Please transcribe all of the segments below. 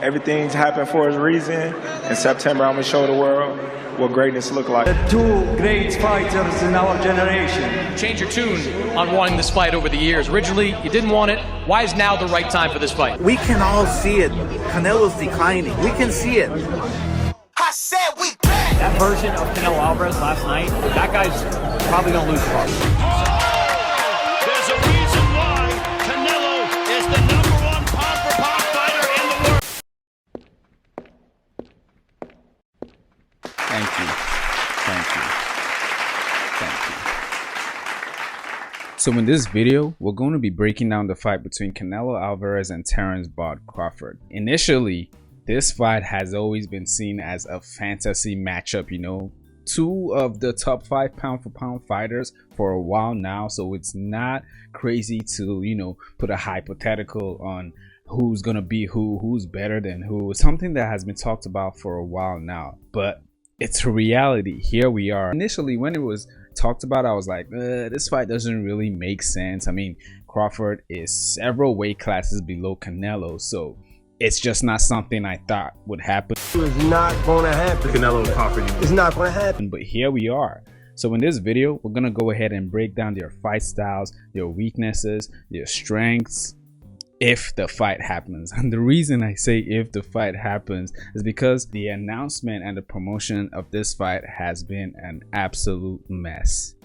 Everything's happened for a reason. In September, I'm going to show the world what greatness look like. The two great fighters in our generation. Change your tune on wanting this fight over the years. Originally, you didn't want it. Why is now the right time for this fight? We can all see it. Canelo's declining. We can see it. I said we back. That version of Canelo Alvarez last night, that guy's probably going to lose the fight. There's a reason why Canelo is the #1 pound-for-pound fighter in the world. Thank you. So in this video, we're going to be breaking down the fight between Canelo Alvarez and Terence Crawford. Initially, this fight has always been seen as a fantasy matchup, you know, two of the top 5 pound-for-pound fighters for a while now, so it's not crazy to, you know, put a hypothetical on who's gonna be who's better than who. It's something that has been talked about for a while now, but it's a reality. Here we are. Initially, when it was talked about, I was like, this fight doesn't really make sense. I mean, Crawford is several weight classes below Canelo, so it's just not something I thought would happen. It's not going to happen. Canelo and Crawford. It's not going to happen. But here we are. So in this video, we're going to go ahead and break down their fight styles, their weaknesses, their strengths, if the fight happens. And the reason I say if the fight happens is because the announcement and the promotion of this fight has been an absolute mess.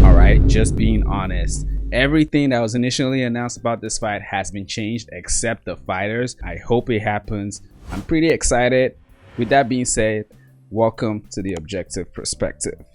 All right, just being honest. Everything that was initially announced about this fight has been changed except the fighters. I hope it happens. I'm pretty excited. With that being said, welcome to the Objective Perspective.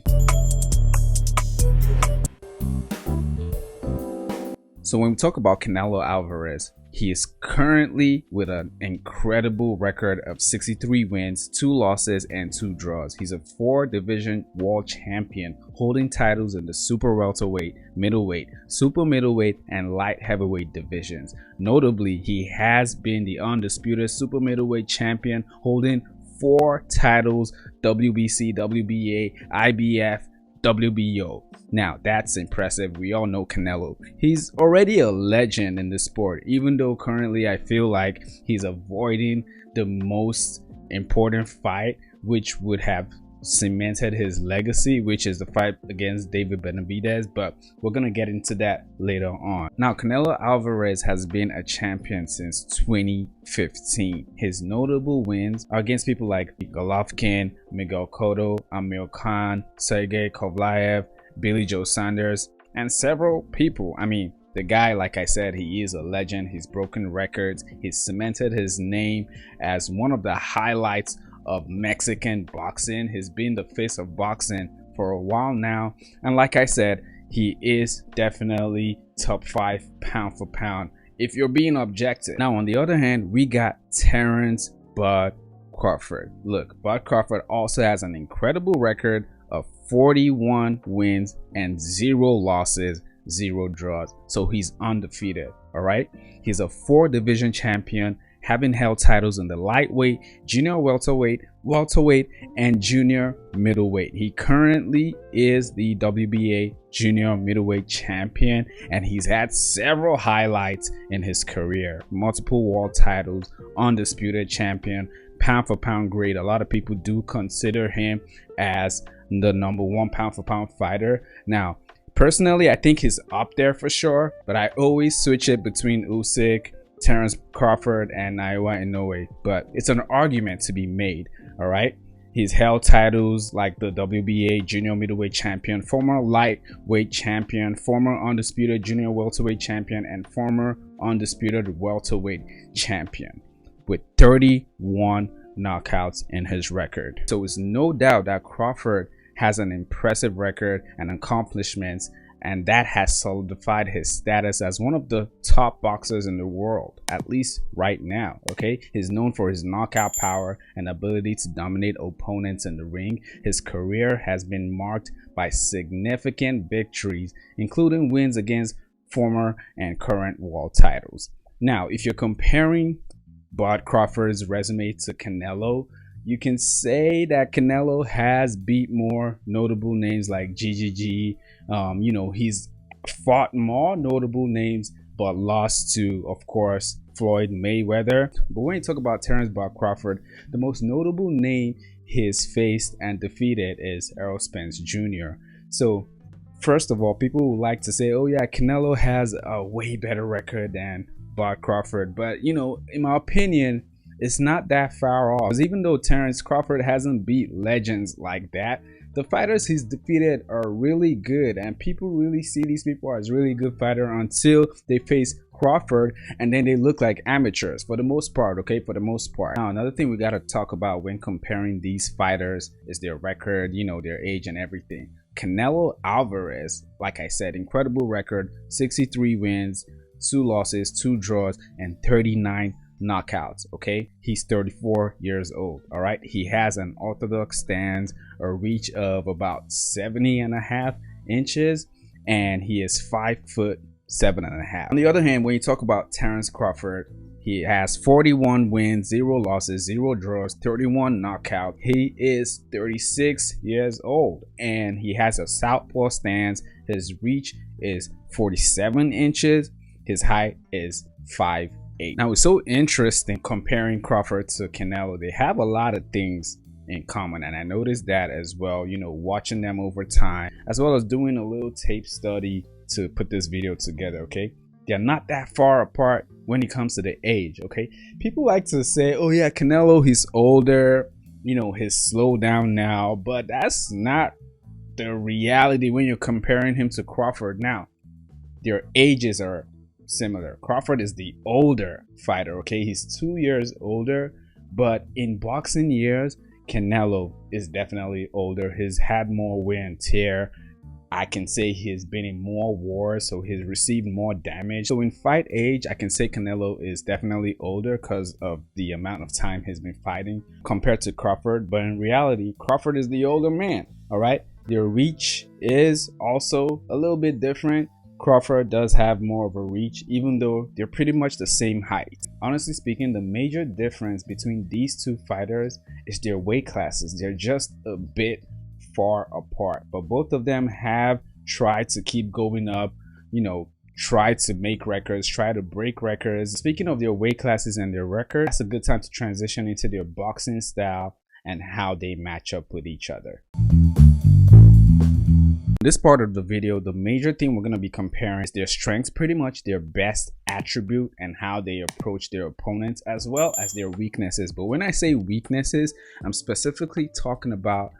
So when we talk about Canelo Alvarez, he is currently with an incredible record of 63 wins, 2 losses, and 2 draws. He's a 4-division world champion, holding titles in the super welterweight, middleweight, super middleweight, and light heavyweight divisions. Notably, he has been the undisputed super middleweight champion, holding 4 titles: WBC, WBA, IBF, WBO. Now that's impressive. We all know Canelo. He's already a legend in the sport, even though currently I feel like he's avoiding the most important fight, which would have cemented his legacy, which is the fight against David Benavidez, but we're gonna get into that later on. Now, Canelo Alvarez has been a champion since 2015. His notable wins are against people like Golovkin, Miguel Cotto, Amir Khan, Sergey Kovalev, Billy Joe Saunders, and several people. I mean, the guy, like I said, he is a legend. He's broken records. He's cemented his name as one of the highlights of Mexican boxing. He's been the face of boxing for a while now, and like I said, he is definitely top 5 pound for pound if you're being objective. Now on the other hand, we got Terence Crawford. Look, Bud Crawford also has an incredible record of 41 wins and 0 losses, 0 draws, so he's undefeated. All right, he's a 4-division champion, having held titles in the lightweight, junior welterweight, welterweight, and junior middleweight. He currently is the WBA junior middleweight champion, and he's had several highlights in his career: multiple world titles, undisputed champion, pound for pound great. A lot of people do consider him as the #1 pound for pound fighter. Now, personally, I think he's up there for sure, but I always switch it between Usyk, Terence Crawford, and Iowa Inoue, but it's an argument to be made. All right, he's held titles like the WBA junior middleweight champion, former lightweight champion, former undisputed junior welterweight champion, and former undisputed welterweight champion, with 31 knockouts in his record. So it's no doubt that Crawford has an impressive record and accomplishments, and that has solidified his status as one of the top boxers in the world, at least right now. Okay, he's known for his knockout power and ability to dominate opponents in the ring. His career has been marked by significant victories, including wins against former and current world titles. Now, if you're comparing Bud Crawford's resume to Canelo, you can say that Canelo has beat more notable names like GGG. You know, he's fought more notable names, but lost to, of course, Floyd Mayweather. But when you talk about Terence Crawford, the most notable name he's faced and defeated is Errol Spence Jr. So first of all, people would like to say, oh yeah, Canelo has a way better record than Crawford, but you know, in my opinion, it's not that far off. Because even though Terence Crawford hasn't beat legends like that, the fighters he's defeated are really good, and people really see these people as really good fighters until they face Crawford, and then they look like amateurs for the most part. Okay, for the most part. Now, another thing we got to talk about when comparing these fighters is their record, you know, their age and everything. Canelo Alvarez, like I said, incredible record, 63 wins, 2 losses, 2 draws, and 39 knockouts. Okay, he's 34 years old. All right, he has an orthodox stance, a reach of about 70.5 inches, and he is 5'7.5". On the other hand, when you talk about Terence Crawford, he has 41 wins, 0 losses, 0 draws, 31 knockouts. He is 36 years old, and he has a southpaw stance. His reach is 47 inches. His height is 5'8". Now, it's so interesting comparing Crawford to Canelo. They have a lot of things in common, and I noticed that as well, you know, watching them over time, as well as doing a little tape study to put this video together. Okay, they're not that far apart when it comes to the age. Okay, people like to say, oh yeah, Canelo, he's older, you know, he's slowed down now, but that's not the reality when you're comparing him to Crawford. Now, their ages are similar. Crawford is the older fighter. Okay, he's 2 years older, but in boxing years, Canelo is definitely older. He's had more wear and tear. I can say he's been in more wars, so he's received more damage. So in fight age, I can say Canelo is definitely older because of the amount of time he's been fighting compared to Crawford. But in reality, Crawford is the older man. All right, their reach is also a little bit different. Crawford does have more of a reach, even though they're pretty much the same height. Honestly speaking, the major difference between these two fighters is their weight classes. They're just a bit far apart, but both of them have tried to keep going up, you know, try to make records, try to break records. Speaking of their weight classes and their record, that's a good time to transition into their boxing style and how they match up with each other. This part of the video, the major thing we're going to be comparing is their strengths, pretty much their best attribute, and how they approach their opponents, as well as their weaknesses. But when I say weaknesses, I'm specifically talking about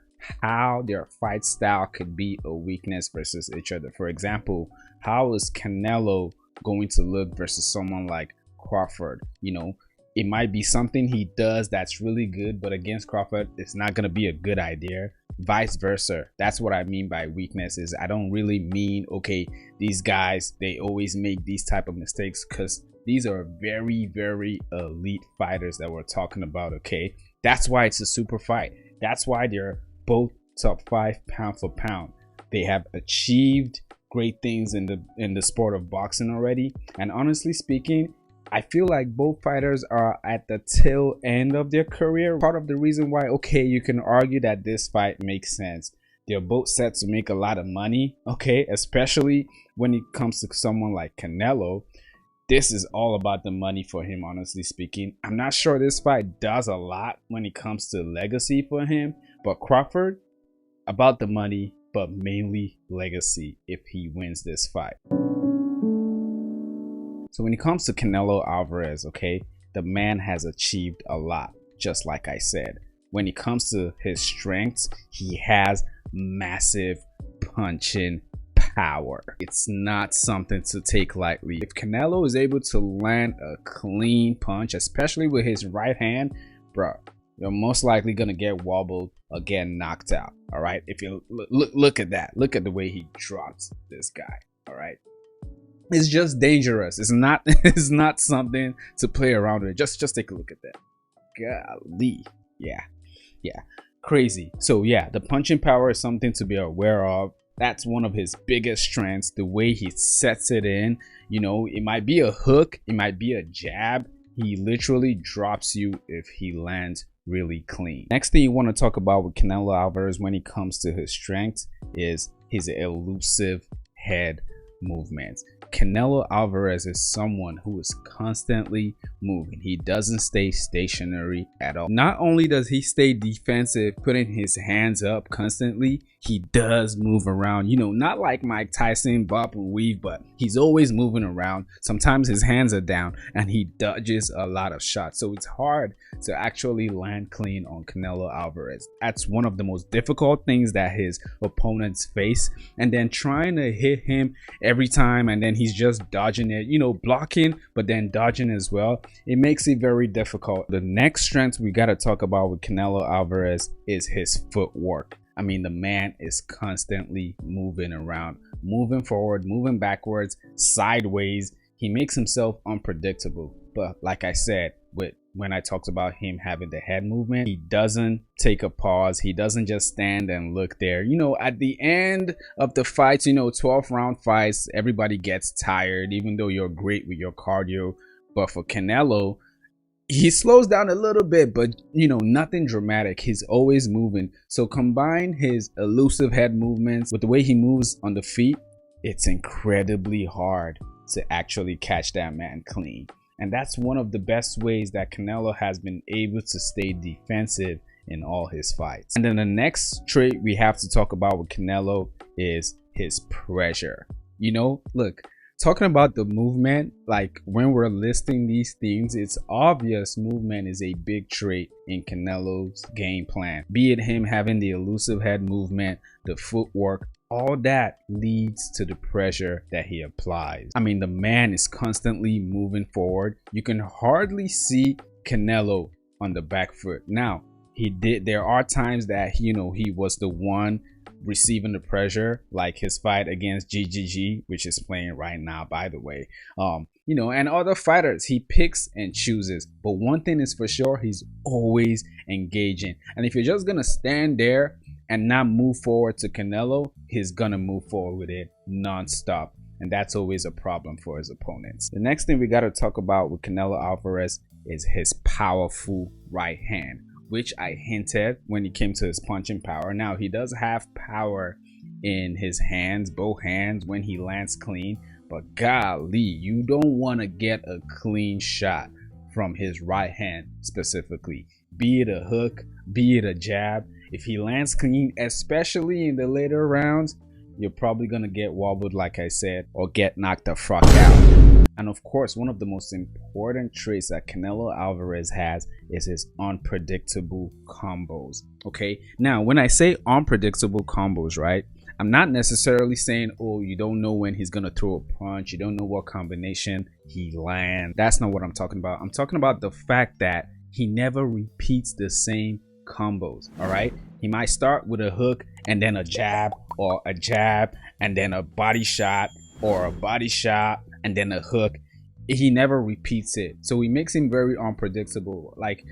how their fight style could be a weakness versus each other. For example, how is Canelo going to look versus someone like Crawford? You know, it might be something he does that's really good, but against Crawford, it's not going to be a good idea. Vice versa. That's what I mean by weaknesses. I don't really mean, okay, these guys, they always make these type of mistakes, because these are very, very elite fighters that we're talking about. Okay, that's why it's a super fight. That's why they're both top 5 pound for pound. They have achieved great things in the sport of boxing already, and honestly speaking, I feel like both fighters are at the tail end of their career. Part of the reason why, okay, you can argue that this fight makes sense. They're both set to make a lot of money, okay, especially when it comes to someone like Canelo. This is all about the money for him, honestly speaking. I'm not sure this fight does a lot when it comes to legacy for him, but Crawford, about the money, but mainly legacy if he wins this fight. So when it comes to Canelo Alvarez, okay, the man has achieved a lot, just like I said. When it comes to his strengths, he has massive punching power. It's not something to take lightly. If Canelo is able to land a clean punch, especially with his right hand, bro, you're most likely gonna get wobbled or get knocked out. All right, if you look at that, look at the way he drops this guy. All right, it's just dangerous. It's not something to play around with. Just take a look at that. Golly, yeah, crazy. So yeah, the punching power is something to be aware of. That's one of his biggest strengths, the way he sets it in. You know, it might be a hook, it might be a jab. He literally drops you if he lands really clean. Next thing you want to talk about with Canelo Alvarez when it comes to his strengths is his elusive head movements. But Canelo Alvarez is someone who is constantly moving. He doesn't stay stationary at all. Not only does he stay defensive, putting his hands up constantly, he does move around. You know, not like Mike Tyson, bop and weave, but he's always moving around. Sometimes his hands are down and he dodges a lot of shots. So it's hard to actually land clean on Canelo Alvarez. That's one of the most difficult things that his opponents face. And then trying to hit him every time, and then he's just dodging it, you know, blocking, but then dodging as well. It makes it very difficult. The next strength we got to talk about with Canelo Alvarez is his footwork. I mean, the man is constantly moving around, moving forward, moving backwards, sideways. He makes himself unpredictable. But like I said, when I talked about him having the head movement, he doesn't take a pause. He doesn't just stand and look there. You know, at the end of the fights, you know, 12 round fights, everybody gets tired, even though you're great with your cardio. But for Canelo, he slows down a little bit, but you know, nothing dramatic. He's always moving. So combine his elusive head movements with the way he moves on the feet, it's incredibly hard to actually catch that man clean. And that's one of the best ways that Canelo has been able to stay defensive in all his fights. And then the next trait we have to talk about with Canelo is his pressure. You know, look, talking about the movement, like when we're listing these things, it's obvious movement is a big trait in Canelo's game plan. Be it him having the elusive head movement, the footwork, all that leads to the pressure that he applies. I mean, the man is constantly moving forward. You can hardly see Canelo on the back foot. Now, there are times that, you know, he was the one receiving the pressure, like his fight against GGG, which is playing right now, by the way. You know, and other fighters, he picks and chooses. But one thing is for sure, he's always engaging. And if you're just gonna stand there and not move forward to Canelo, he's gonna move forward with it non-stop. And that's always a problem for his opponents. The next thing we got to talk about with Canelo Alvarez is his powerful right hand, which I hinted when it came to his punching power. Now, he does have power in his hands, both hands, when he lands clean. But golly, you don't want to get a clean shot from his right hand specifically. Be it a hook, be it a jab. If he lands clean, especially in the later rounds, you're probably going to get wobbled, like I said, or get knocked the fuck out. And of course, one of the most important traits that Canelo Alvarez has is his unpredictable combos. Okay, now when I say unpredictable combos, right, I'm not necessarily saying, oh, you don't know when he's gonna throw a punch, you don't know what combination he lands. That's not what I'm talking about. I'm talking about the fact that he never repeats the same combos. All right, he might start with a hook and then a jab, or a jab and then a body shot, or a body shot and then a hook. He never repeats it, so he makes him very unpredictable. Like,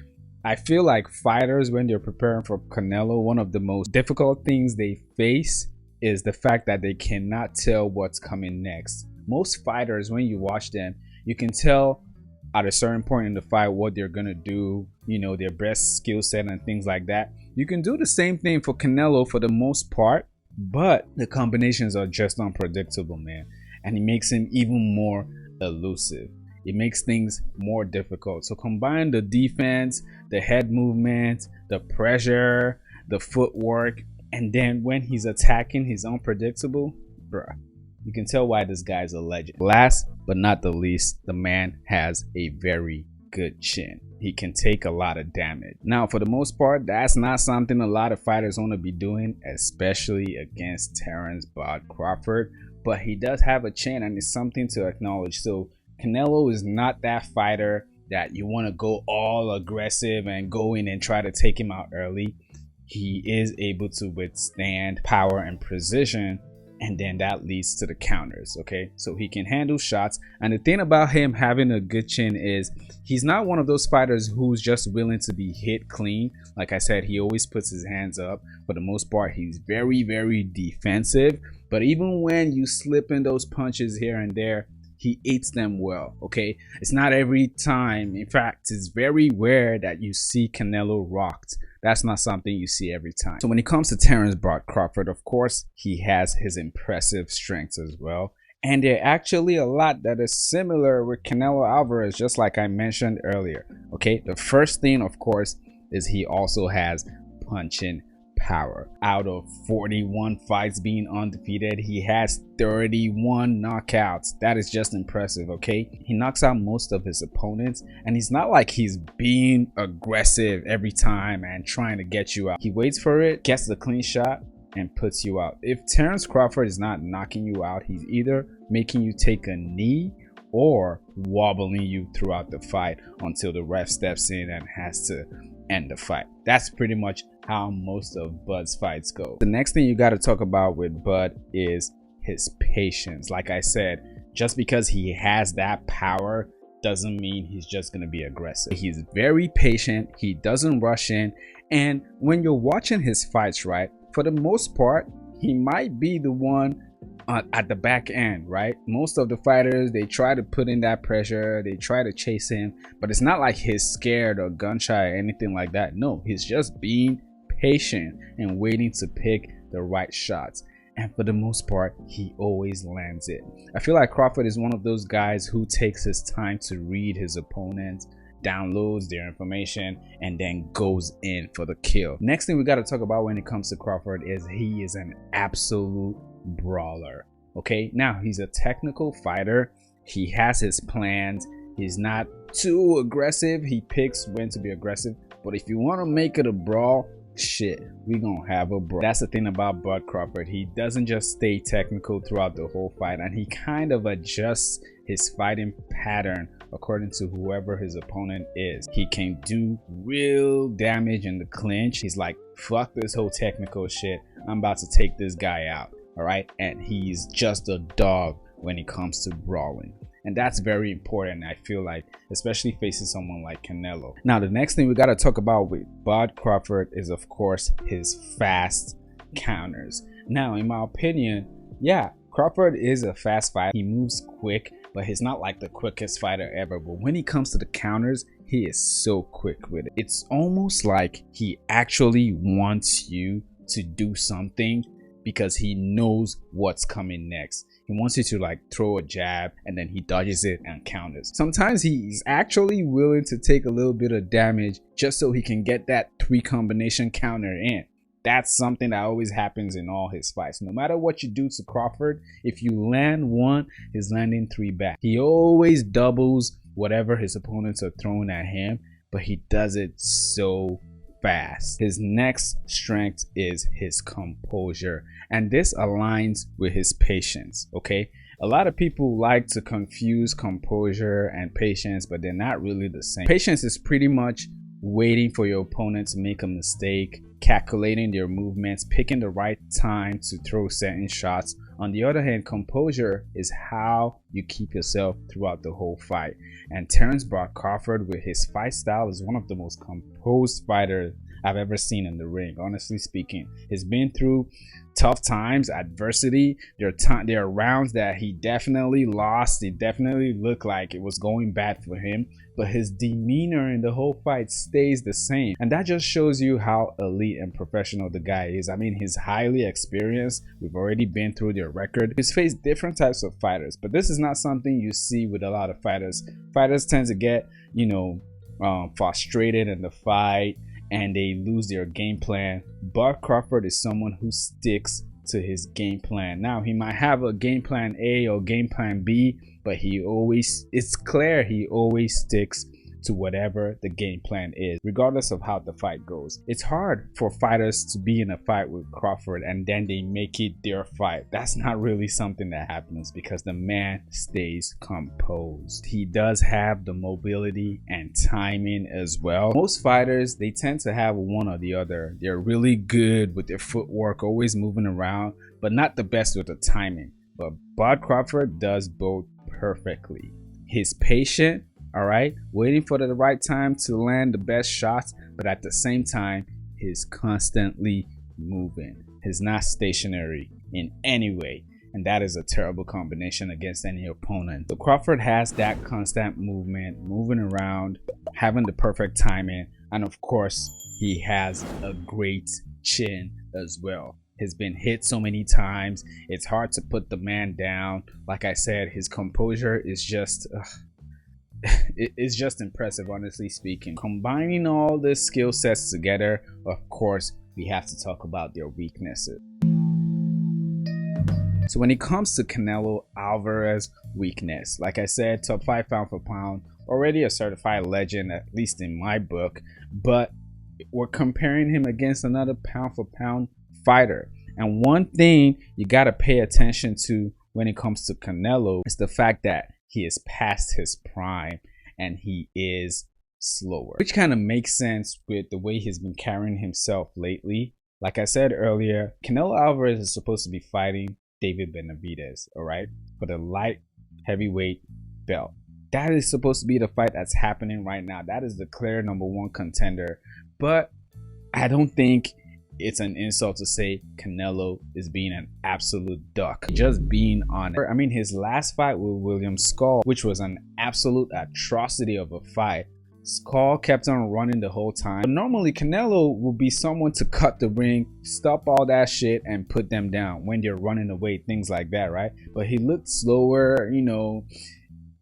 I feel like fighters, when they're preparing for Canelo, one of the most difficult things they face is the fact that they cannot tell what's coming next. Most fighters, when you watch them, you can tell at a certain point in the fight what they're gonna do, you know, their best skill set and things like that. You can do the same thing for Canelo for the most part, but the combinations are just unpredictable, man. And it makes him even more elusive. It makes things more difficult. So combine the defense, the head movement, the pressure, the footwork, and then when he's attacking, he's unpredictable. Bruh, you can tell why this guy's a legend. Last but not the least, the man has a very good chin. He can take a lot of damage. Now, for the most part, that's not something a lot of fighters want to be doing, especially against Terence Crawford. But he does have a chin, and it's something to acknowledge. So Canelo is not that fighter that you want to go all aggressive and go in and try to take him out early. He is able to withstand power and precision, and then that leads to the counters. Okay, so he can handle shots. And the thing about him having a good chin is he's not one of those fighters who's just willing to be hit clean. Like I said, he always puts his hands up. For the most part, he's very, very defensive. But even when you slip in those punches here and there, he eats them well. Okay, it's not every time. In fact, it's very rare that you see Canelo rocked. That's not something you see every time. So when it comes to Terence Crawford, of course, he has his impressive strengths as well. And there are actually a lot that is similar with Canelo Alvarez, just like I mentioned earlier. Okay, the first thing, of course, is he also has punching power. Out of 41 fights being undefeated, he has 31 knockouts. That is just impressive. Okay, he knocks out most of his opponents, and he's not like he's being aggressive every time and trying to get you out. He waits for it, gets the clean shot, and puts you out. If Terence Crawford is not knocking you out, he's either making you take a knee or wobbling you throughout the fight until the ref steps in and has to end the fight. That's pretty much how most of Bud's fights go. The next thing you got to talk about with Bud is his patience. Like I said, just because he has that power doesn't mean he's just going to be aggressive. He's very patient. He doesn't rush in. And when you're watching his fights, right, for the most part, he might be the one at the back end, right? Most of the fighters, they try to put in that pressure, they try to chase him, but it's not like he's scared or gun shy or anything like that. No, he's just being patient and waiting to pick the right shots. And for the most part, he always lands it. I feel like Crawford is one of those guys who takes his time to read his opponents, downloads their information, and then goes in for the kill. Next thing we got to talk about when it comes to Crawford is he is an absolute brawler. Okay, now he's a technical fighter. He has his plans. He's not too aggressive. He picks when to be aggressive. But if you want to make it a brawl, shit, we gonna have a brawl. That's the thing about Bud Crawford. He doesn't just stay technical throughout the whole fight, and he kind of adjusts his fighting pattern according to whoever his opponent is. He can do real damage in the clinch. He's like, fuck this whole technical shit, I'm about to take this guy out. All right, and he's just a dog when it comes to brawling, and that's very important, I feel like, especially facing someone like Canelo. Now the next thing we got to talk about with Bud Crawford is, of course, his fast counters. Now in my opinion, yeah, Crawford is a fast fighter. He moves quick, but he's not like the quickest fighter ever. But when he comes to the counters, he is so quick with it. It's almost like he actually wants you to do something because he knows what's coming next. He wants you to like throw a jab and then he dodges it and counters. Sometimes he's actually willing to take a little bit of damage just so he can get that 3 combination counter in. That's something that always happens in all his fights. No matter what you do to Crawford, if you land 1, he's landing 3 back. He always doubles whatever his opponents are throwing at him, but he does it so fast. His next strength is his composure, and this aligns with his patience. Okay, a lot of people like to confuse composure and patience, but they're not really the same. Patience is pretty much waiting for your opponent to make a mistake, calculating their movements, picking the right time to throw certain shots. On the other hand, composure is how you keep yourself throughout the whole fight. And Terence Crawford, with his fight style, is one of the most composed fighters I've ever seen in the ring, honestly speaking. He's been through tough times, adversity. There are rounds that he definitely lost. It definitely looked like it was going bad for him, but his demeanor in the whole fight stays the same, and that just shows you how elite and professional the guy is. I mean, he's highly experienced. We've already been through their record. He's faced different types of fighters, but this is not something you see with a lot of fighters. Fighters tend to get, frustrated in the fight and they lose their game plan. Bud Crawford is someone who sticks to his game plan. Now, he might have a game plan A or game plan B, but it's clear he always sticks to whatever the game plan is, regardless of how the fight goes. It's hard for fighters to be in a fight with Crawford and then they make it their fight. That's not really something that happens because the man stays composed. He does have the mobility and timing as well. Most fighters, they tend to have one or the other. They're really good with their footwork, always moving around, but not the best with the timing. But Bud Crawford does both perfectly. He's patient, all right, waiting for the right time to land the best shots, but at the same time, he's constantly moving. He's not stationary in any way, and that is a terrible combination against any opponent. So Crawford has that constant movement, moving around, having the perfect timing, and of course, he has a great chin as well. has been hit so many times. It's hard to put the man down. Like I said, his composure is just it's just impressive, honestly speaking. Combining all the skill sets together, of course, we have to talk about their weaknesses. So when it comes to Canelo Alvarez weakness, like I said, top 5 pound for pound, already a certified legend, at least in my book, but we're comparing him against another pound for pound fighter. And one thing you got to pay attention to when it comes to Canelo is the fact that he is past his prime and he is slower, which kind of makes sense with the way he's been carrying himself lately. Like I said earlier, Canelo Alvarez is supposed to be fighting David Benavidez, all right, for the light heavyweight belt. That is supposed to be the fight that's happening right now. That is the clear #1 contender. But I don't think it's an insult to say Canelo is being an absolute duck. Just being honest. I mean, his last fight with William Saul, which was an absolute atrocity of a fight, Saul kept on running the whole time. But normally Canelo will be someone to cut the ring, stop all that shit, and put them down when they're running away, things like that, right? But he looked slower, you know.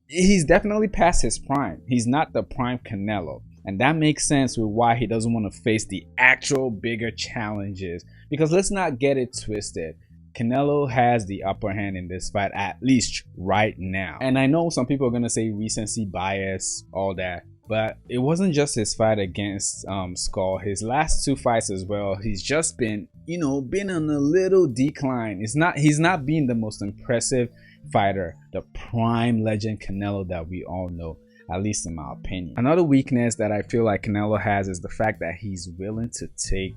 He's definitely past his prime. He's not the prime Canelo. And that makes sense with why he doesn't want to face the actual bigger challenges. Because let's not get it twisted. Canelo has the upper hand in this fight, at least right now. And I know some people are going to say recency bias, all that. But it wasn't just his fight against Saul. His last 2 fights as well, he's just been, you know, been on a little decline. He's not being the most impressive fighter, the prime legend Canelo that we all know, at least in my opinion. Another weakness that I feel like Canelo has is the fact that he's willing to take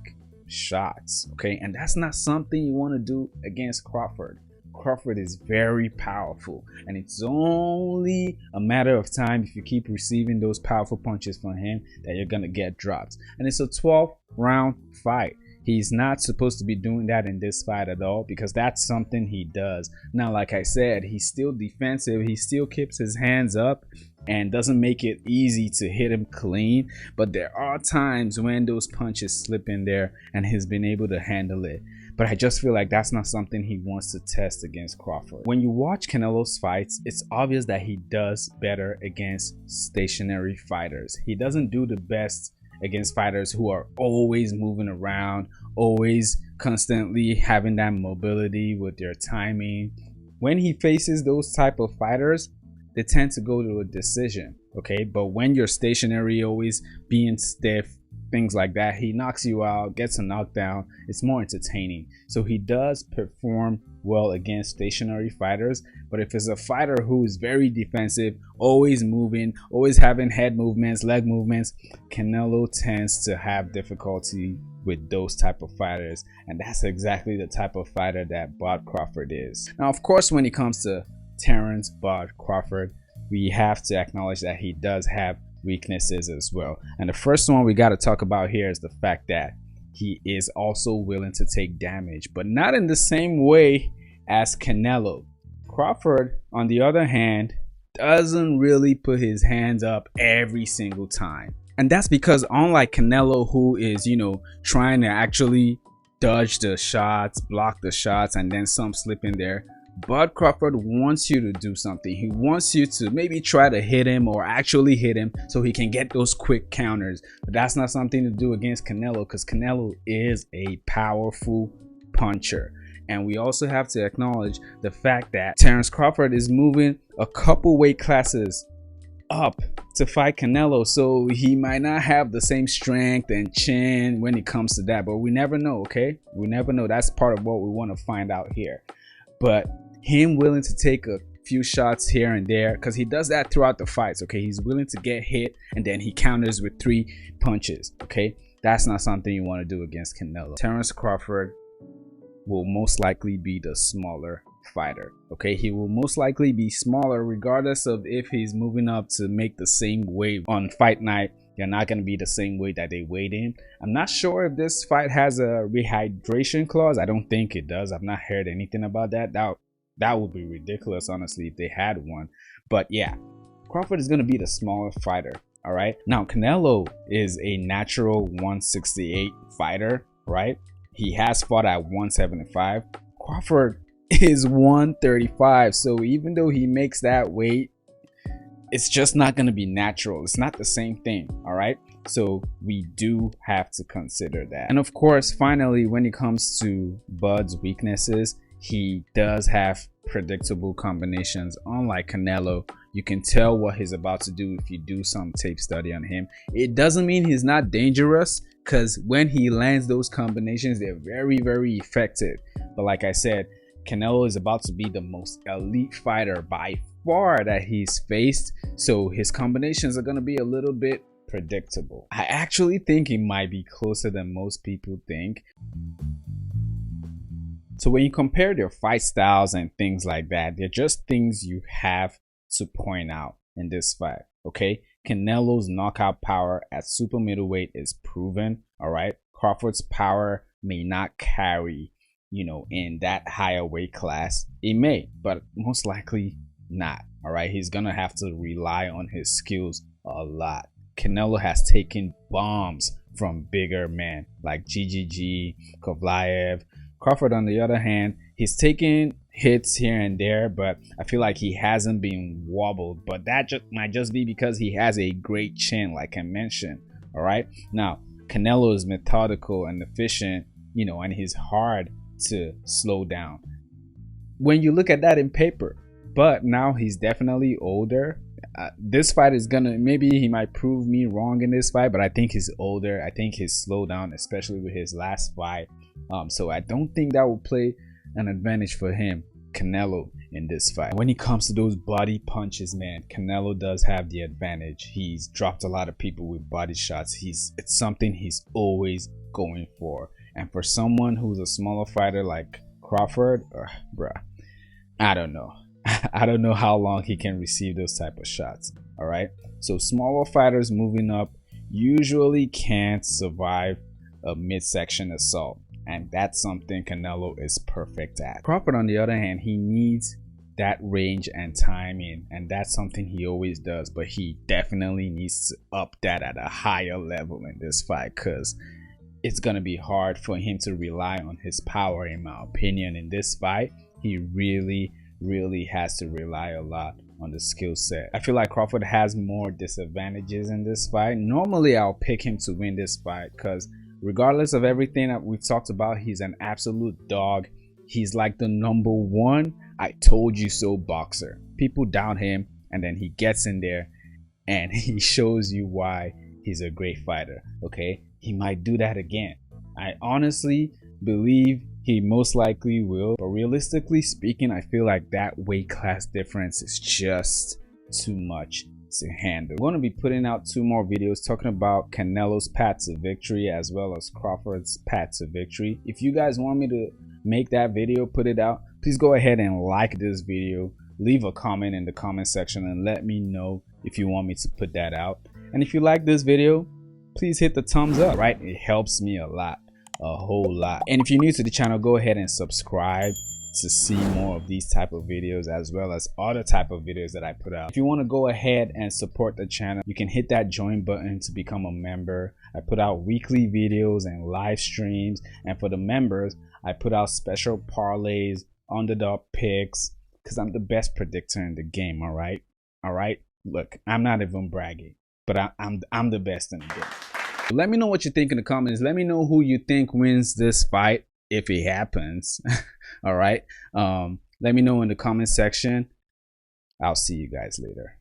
shots, okay? And that's not something you want to do against Crawford. Crawford is very powerful, and it's only a matter of time if you keep receiving those powerful punches from him that you're gonna get dropped. And it's a 12-round fight. He's not supposed to be doing that in this fight at all, because that's something he does. Now, like I said, he's still defensive. He still keeps his hands up and doesn't make it easy to hit him clean. But there are times when those punches slip in there and he's been able to handle it. But I just feel like that's not something he wants to test against Crawford. When you watch Canelo's fights, it's obvious that he does better against stationary fighters. He doesn't do the best against fighters who are always moving around, always constantly having that mobility with their timing. When he faces those type of fighters, they tend to go to a decision, okay? But when you're stationary, always being stiff, things like that, he knocks you out, gets a knockdown. It's more entertaining. So he does perform well against stationary fighters. But if it's a fighter who is very defensive, always moving, always having head movements, leg movements, Canelo tends to have difficulty with those type of fighters. And that's exactly the type of fighter that Bud Crawford is. Now, of course, when it comes to Terence Bud Crawford, we have to acknowledge that he does have weaknesses as well. And the first one we got to talk about here is the fact that he is also willing to take damage, but not in the same way as Canelo. Crawford, on the other hand, doesn't really put his hands up every single time. And that's because unlike Canelo, who is, you know, trying to actually dodge the shots, block the shots, and then some slip in there, Bud Crawford wants you to do something. He wants you to maybe try to hit him or actually hit him so he can get those quick counters. But that's not something to do against Canelo, because Canelo is a powerful puncher. And we also have to acknowledge the fact that Terence Crawford is moving a couple weight classes up to fight Canelo, so he might not have the same strength and chin when it comes to that. But we never know, okay? We never know. That's part of what we want to find out here. But him willing to take a few shots here and there, because he does that throughout the fights, okay? He's willing to get hit and then he counters with 3 punches, okay? That's not something you want to do against Canelo. Terence Crawford will most likely be the smaller fighter, okay? He will most likely be smaller regardless of if he's moving up to make the same weight on fight night. You're not going to be the same weight that they weighed in. I'm not sure if this fight has a rehydration clause. I don't think it does. I've not heard anything about that. That would be ridiculous, honestly, if they had one. But yeah, Crawford is going to be the smaller fighter, all right? Now, Canelo is a natural 168 fighter, right? he has fought at 175. Crawford is 135, so even though he makes that weight, it's just not going to be natural. It's not the same thing. All right, so we do have to consider that. And of course, finally, when it comes to Bud's weaknesses, he does have predictable combinations. Unlike Canelo, you can tell what he's about to do if you do some tape study on him. It doesn't mean he's not dangerous, because when he lands those combinations, they're very, very effective. But like I said, Canelo is about to be the most elite fighter by far that he's faced, so his combinations are going to be a little bit predictable. I actually think he might be closer than most people think. So when you compare their fight styles and things like that, they're just things you have to point out in this fight. Okay, Canelo's knockout power at super middleweight is proven. All right, Crawford's power may not carry, you know, in that higher weight class. It may, but most likely not. All right, he's gonna have to rely on his skills a lot. Canelo has taken bombs from bigger men like GGG, Kovlaev. Crawford, on the other hand, he's taking hits here and there, but I feel like he hasn't been wobbled. But that might just be because he has a great chin, like I mentioned. All right, now Canelo is methodical and efficient, you know, and he's hard to slow down when you look at that in paper. But now he's definitely older. This fight is gonna, maybe he might prove me wrong in this fight, but I think he's older. I think he's slowed down, especially with his last fight. So I don't think that will play an advantage for him, Canelo, in this fight. When it comes to those body punches, man, Canelo does have the advantage. He's dropped a lot of people with body shots. It's something he's always going for. And for someone who's a smaller fighter like Crawford, bruh, I don't know. I don't know how long he can receive those type of shots. All right, so smaller fighters moving up usually can't survive a midsection assault, and that's something Canelo is perfect at. Crawford, on the other hand, he needs that range and timing, and that's something he always does, but he definitely needs to up that at a higher level in this fight, because it's gonna be hard for him to rely on his power. In my opinion, in this fight, he really has to rely a lot on the skill set. I feel like Crawford has more disadvantages in this fight. Normally I'll pick him to win this fight, because regardless of everything that we've talked about, he's an absolute dog. He's like the #1 I told you so boxer. People doubt him, and then he gets in there and he shows you why he's a great fighter. Okay, he might do that again. I honestly believe he most likely will, but realistically speaking, I feel like that weight class difference is just too much to handle. We're going to be putting out 2 more videos talking about Canelo's path to victory as well as Crawford's path to victory. If you guys want me to make that video, put it out, please go ahead and like this video, leave a comment in the comment section and let me know if you want me to put that out. And if you like this video, please hit the thumbs up, right? It helps me a lot. A whole lot. And if you're new to the channel, go ahead and subscribe to see more of these type of videos as well as other type of videos that I put out. If you want to go ahead and support the channel, you can hit that join button to become a member. I put out weekly videos and live streams, and for the members I put out special parlays, underdog picks, because I'm the best predictor in the game. All right, look, I'm not even bragging, but I'm the best in the game. Let me know what you think in the comments. Let me know who you think wins this fight if it happens. All right, let me know in the comment section. I'll see you guys later.